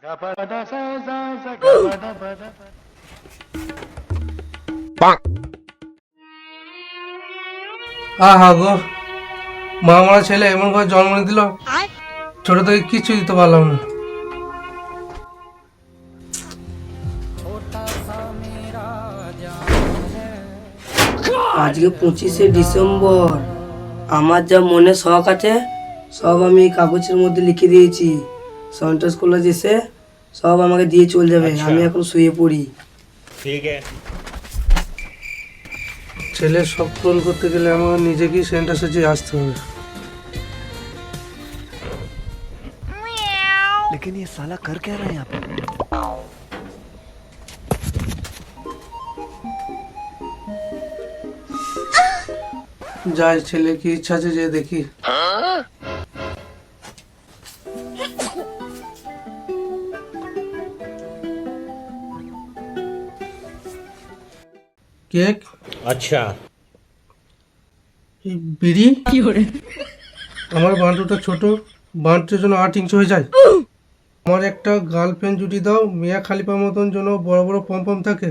আহা গো, মা মারা ছেলে এমন করে জন্ম দিল, ছোট থেকে কিছু দিতে পারলাম না। আজকে 25শে ডিসেম্বর। আমার যা মনে শখ আছে সব আমি কাগজের মধ্যে লিখে দিয়েছি। সন্টোস কলেজ এসে সব আমাকে দিয়ে চলে যাবে। আমি এখন শুয়ে পড়ি। ঠিক আছে। ছেলের শখ পূরণ করতে গেলে আমার নিজেকেই সেন্টার সাজিয়ে আসতে হবে। लेकिन ये साला कर क्या रहा है यहाँ पे? যাই, ছেলে কি ইচ্ছা আছে যে দেখি। কেক, अच्छा এই বিড়ি। আমার বান্টুটা ছোট, বান্টুর জন্য 8 ইঞ্চি হয়ে যায়। আমার একটা গার্লফ্রেন্ড জুটি দাও, মিয়া খালিফার মতন যেন বড় বড় পম থাকে।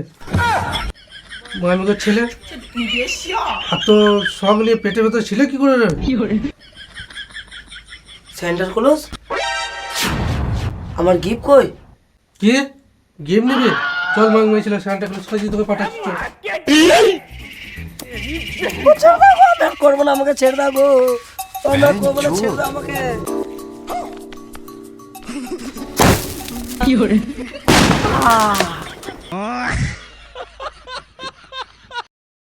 মামিকের ছেলে আর তো সব নিয়ে পেটের ভেতর ছিল কি করে রে? সেন্টার ক্লোজ, আমার গিফট কই? কি গেম নিবি? চল মাং মেয়েছিল সান্টা ক্লজ সাজিয়ে তোকে পাঠাচ্ছি। করবো না, আমাকে ছেড়ে দাও গো। করবো না, ছেড়ে দাও আমাকে। কি হরে